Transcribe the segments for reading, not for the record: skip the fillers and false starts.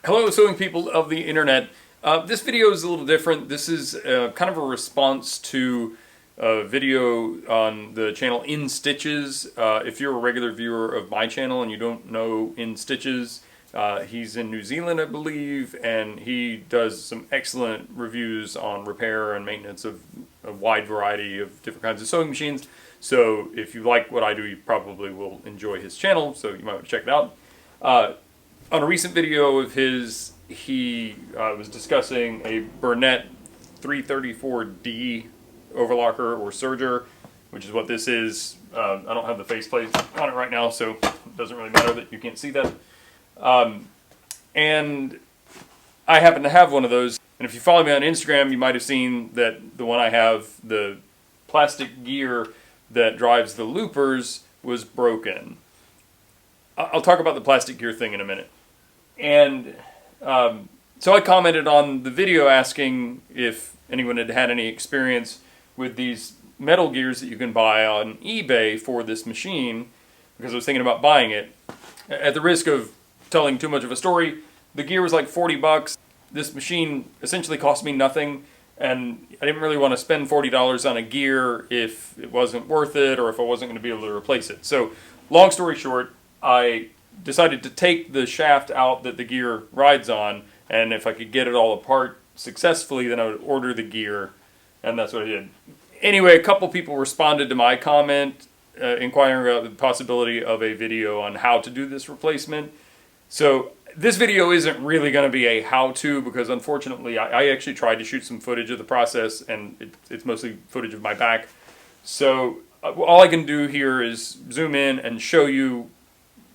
Hello, sewing people of the internet. This video is a little different. This is kind of a response to a video on the channel In Stitches. If you're a regular viewer of my channel and you don't know In Stitches, he's in New Zealand, I believe, and he does some excellent reviews on repair and maintenance of a wide variety of different kinds of sewing machines. So if you like what I do, you probably will enjoy his channel, so you might want to check it out. On a recent video of his, he was discussing a Bernette 334D overlocker or serger, which is what this is. I don't have the faceplate on it right now, so it doesn't really matter that you can't see that. And I happen to have one of those. And if you follow me on Instagram, you might have seen that the one I have, the plastic gear that drives the loopers, was broken. I'll talk about the plastic gear thing in a minute. And so I commented on the video asking if anyone had had any experience with these metal gears that you can buy on eBay for this machine, because I was thinking about buying it. At the risk of telling too much of a story, the gear was like 40 bucks. This machine essentially cost me nothing, and I didn't really want to spend $40 on a gear if it wasn't worth it or if I wasn't going to be able to replace it. So, long story short, I decided to take the shaft out that the gear rides on, and if I could get it all apart successfully, then I would order the gear, and that's what I did. Anyway, a couple people responded to my comment inquiring about the possibility of a video on how to do this replacement. So this video isn't really going to be a how-to, because unfortunately I actually tried to shoot some footage of the process, and it's mostly footage of my back. So all I can do here is zoom in and show you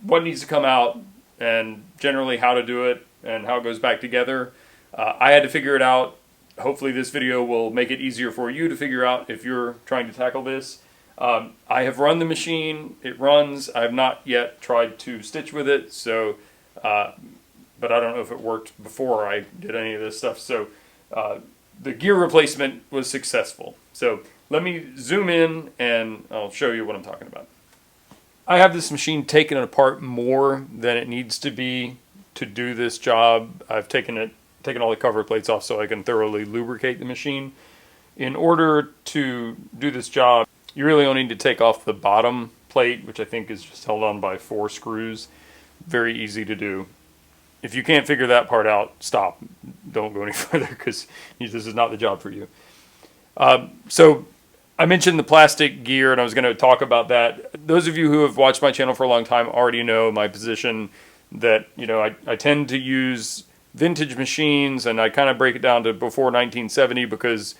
what needs to come out and generally how to do it and how it goes back together. I had to figure it out. Hopefully this video will make it easier for you to figure out if you're trying to tackle this. I have run the machine. It runs. I have not yet tried to stitch with it, so but I don't know if it worked before I did any of this stuff. So the gear replacement was successful. So let me zoom in and I'll show you what I'm talking about. I have this machine taken apart more than it needs to be to do this job. I've taken all the cover plates off so I can thoroughly lubricate the machine. In order to do this job, you really only need to take off the bottom plate, which I think is just held on by 4 screws. Very easy to do. If you can't figure that part out, stop. Don't go any further, because this is not the job for you. So I mentioned the plastic gear, and I was going to talk about that. Those of you who have watched my channel for a long time already know my position that, I tend to use vintage machines, and I kind of break it down to before 1970, because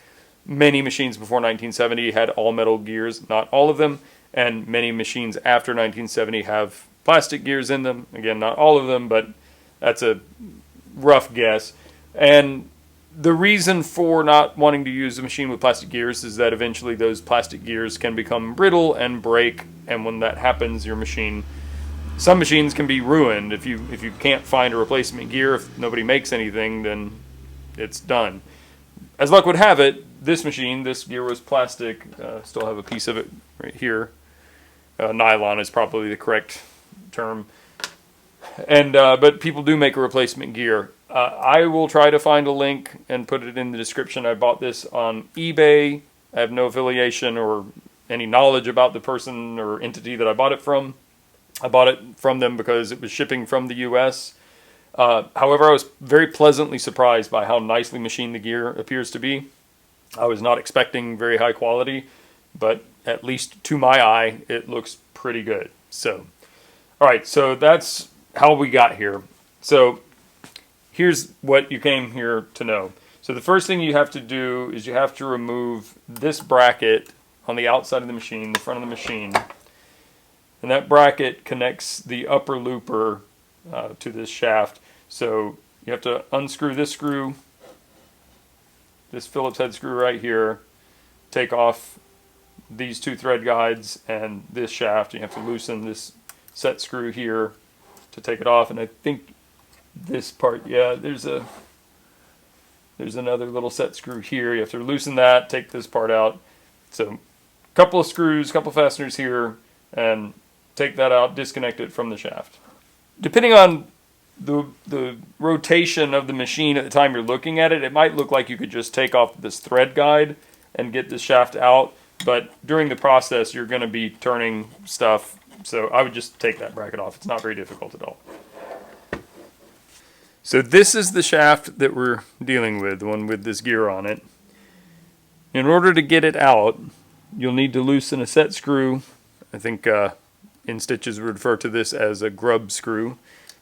many machines before 1970 had all metal gears, not all of them, and many machines after 1970 have plastic gears in them. Again, not all of them, but that's a rough guess. And the reason for not wanting to use a machine with plastic gears is that eventually those plastic gears can become brittle and break, and when that happens, some machines can be ruined. If you can't find a replacement gear, if nobody makes anything, then it's done. As luck would have it, this gear was plastic. Still have a piece of it right here. Nylon is probably the correct term. And but people do make a replacement gear. I will try to find a link and put it in the description. I bought this on eBay. I have no affiliation or any knowledge about the person or entity that I bought it from. I bought it from them because it was shipping from the US. However, I was very pleasantly surprised by how nicely machined the gear appears to be. I was not expecting very high quality, but at least to my eye, it looks pretty good. So, all right, so that's how we got here. So here's what you came here to know. So the first thing you have to do is you have to remove this bracket on the outside of the machine, the front of the machine. And that bracket connects the upper looper to this shaft. So you have to unscrew this screw, this Phillips head screw right here, take off these 2 thread guides and this shaft. You have to loosen this set screw here to take it off, and I think this part, yeah, there's another little set screw here. You have to loosen that, take this part out. So a couple of screws, couple fasteners here, and take that out, disconnect it from the shaft. Depending on the rotation of the machine at the time you're looking at it, it might look like you could just take off this thread guide and get the shaft out, but during the process you're going to be turning stuff, so I would just take that bracket off. It's not very difficult at all. So this is the shaft that we're dealing with, the one with this gear on it. In order to get it out, you'll need to loosen a set screw. I think in stitches we refer to this as a grub screw.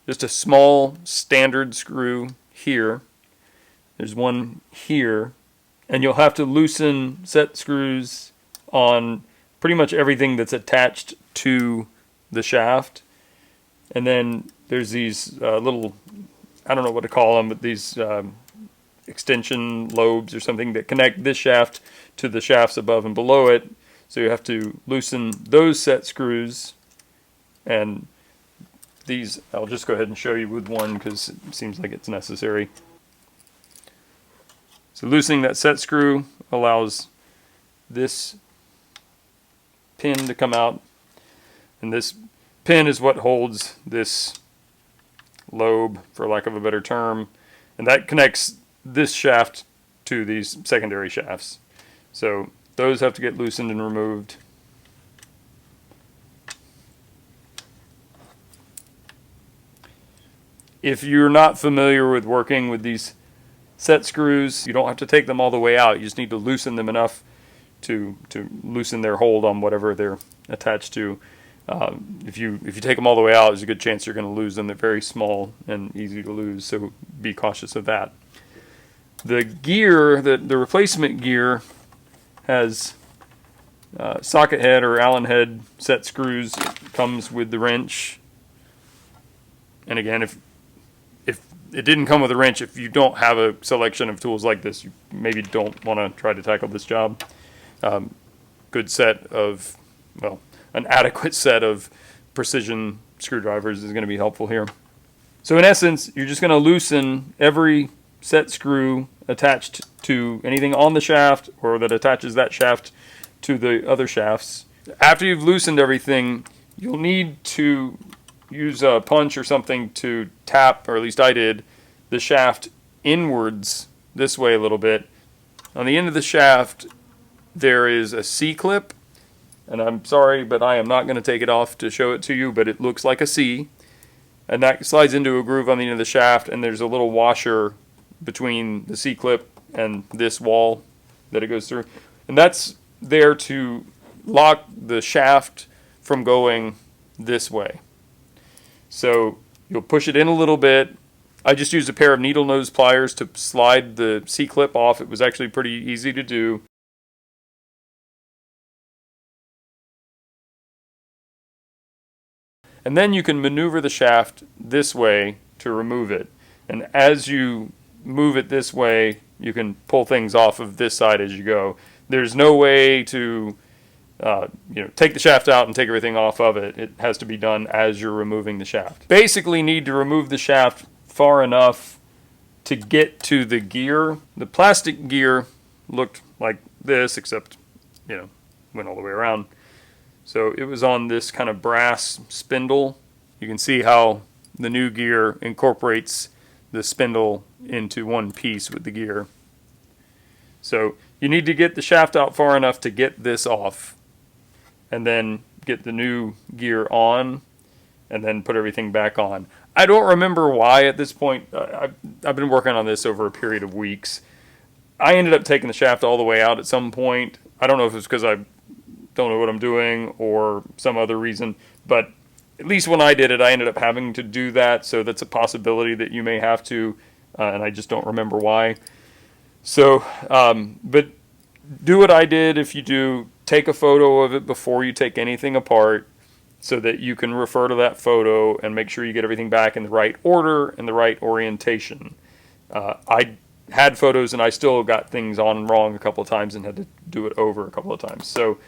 Just a small standard screw here. There's one here. And you'll have to loosen set screws on pretty much everything that's attached to the shaft. And then there's these little, I don't know what to call them, but these extension lobes or something that connect this shaft to the shafts above and below it. So you have to loosen those set screws, and these I'll just go ahead and show you with one because it seems like it's necessary. So loosening that set screw allows this pin to come out, and this pin is what holds this lobe, for lack of a better term, and that connects this shaft to these secondary shafts. So those have to get loosened and removed. If you're not familiar with working with these set screws, you don't have to take them all the way out. You just need to loosen them enough to loosen their hold on whatever they're attached to. If you take them all the way out, there's a good chance you're going to lose them. They're very small and easy to lose, so be cautious of that. The gear, the replacement gear, has socket head or Allen head set screws. It comes with the wrench. And again, if it didn't come with a wrench, if you don't have a selection of tools like this, you maybe don't want to try to tackle this job. Good set of, well, an adequate set of precision screwdrivers is going to be helpful here. So in essence, you're just going to loosen every set screw attached to anything on the shaft or that attaches that shaft to the other shafts. After you've loosened everything, you'll need to use a punch or something to tap, or at least I did, the shaft inwards this way a little bit. On the end of the shaft there is a C-clip, and I'm sorry, but I am not going to take it off to show it to you, but it looks like a C, and that slides into a groove on the end of the shaft, and there's a little washer between the C-clip and this wall that it goes through, and that's there to lock the shaft from going this way. So you'll push it in a little bit. I just used a pair of needle nose pliers to slide the C-clip off. It was actually pretty easy to do. And then you can maneuver the shaft this way to remove it. And as you move it this way, you can pull things off of this side as you go. There's no way to take the shaft out and take everything off of it. It has to be done as you're removing the shaft. Basically need to remove the shaft far enough to get to the gear. The plastic gear looked like this, except, went all the way around. So it was on this kind of brass spindle. You can see how the new gear incorporates the spindle into one piece with the gear. So you need to get the shaft out far enough to get this off, and then get the new gear on, and then put everything back on. I don't remember why at this point. I've been working on this over a period of weeks. I ended up taking the shaft all the way out at some point. I don't know if it's because I don't know what I'm doing or some other reason, but at least when I did it, I ended up having to do that, so that's a possibility that you may have to, and I just don't remember why. So, but do what I did. If you do, take a photo of it before you take anything apart so that you can refer to that photo and make sure you get everything back in the right order and the right orientation. I had photos and I still got things on wrong a couple of times and had to do it over a couple of times. So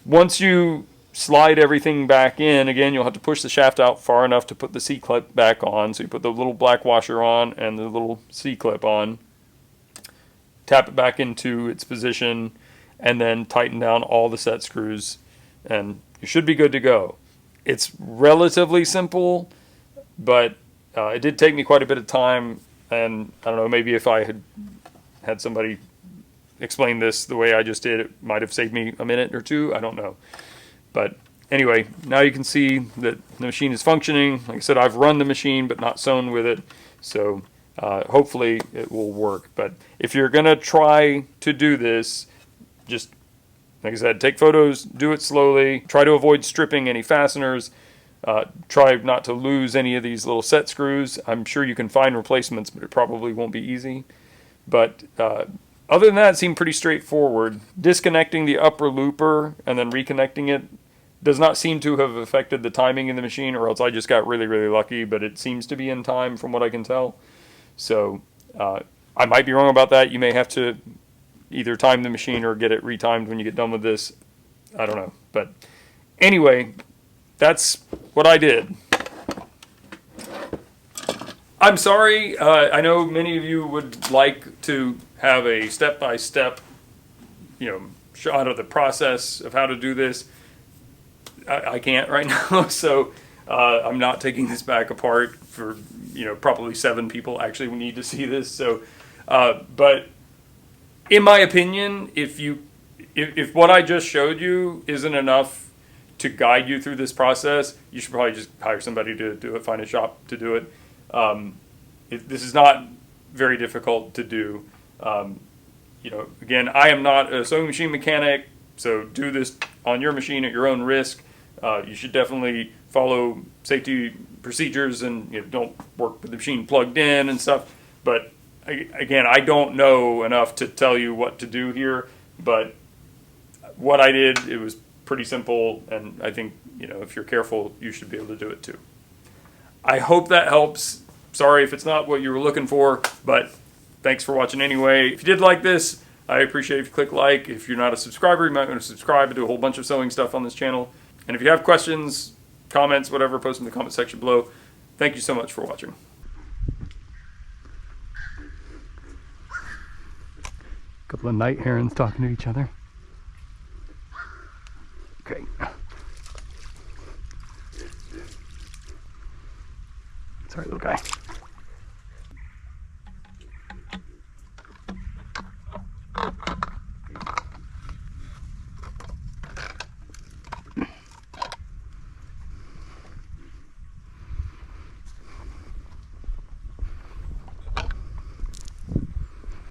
once you slide everything back in, again, you'll have to push the shaft out far enough to put the C-clip back on. So you put the little black washer on and the little C-clip on. Tap it back into its position, and then tighten down all the set screws, and you should be good to go. It's relatively simple, but it did take me quite a bit of time, and I don't know, maybe if I had somebody explain this the way I just did, it might have saved me a minute or two. I don't know. But anyway, now you can see that the machine is functioning. Like I said, I've run the machine but not sewn with it, so hopefully it will work. But if you're gonna try to do this, just like I said, take photos, do it slowly, try to avoid stripping any fasteners, try not to lose any of these little set screws. I'm sure you can find replacements, but it probably won't be easy. But other than that, it seemed pretty straightforward. Disconnecting the upper looper and then reconnecting it does not seem to have affected the timing in the machine, or else I just got really, really lucky, but it seems to be in time from what I can tell. So I might be wrong about that. You may have to either time the machine or get it retimed when you get done with this. I don't know. But anyway, that's what I did. I'm sorry. I know many of you would like to have a step-by-step, shot of the process of how to do this. I can't right now, so I'm not taking this back apart for, probably 7 people actually need to see this. So, but in my opinion, if what I just showed you isn't enough to guide you through this process, you should probably just hire somebody to do it, find a shop to do it. This is not very difficult to do. Again, I am not a sewing machine mechanic, so do this on your machine at your own risk. You should definitely follow safety procedures and don't work with the machine plugged in and stuff. But again, I don't know enough to tell you what to do here, but what I did, it was pretty simple, and I think, if you're careful, you should be able to do it too. I hope that helps. Sorry if it's not what you were looking for, but thanks for watching anyway. If you did like this, I appreciate if you click like. If you're not a subscriber, you might want to subscribe. I do a whole bunch of sewing stuff on this channel. And if you have questions, comments, whatever, post them in the comment section below. Thank you so much for watching. A couple of night herons talking to each other. Okay. Sorry, little guy.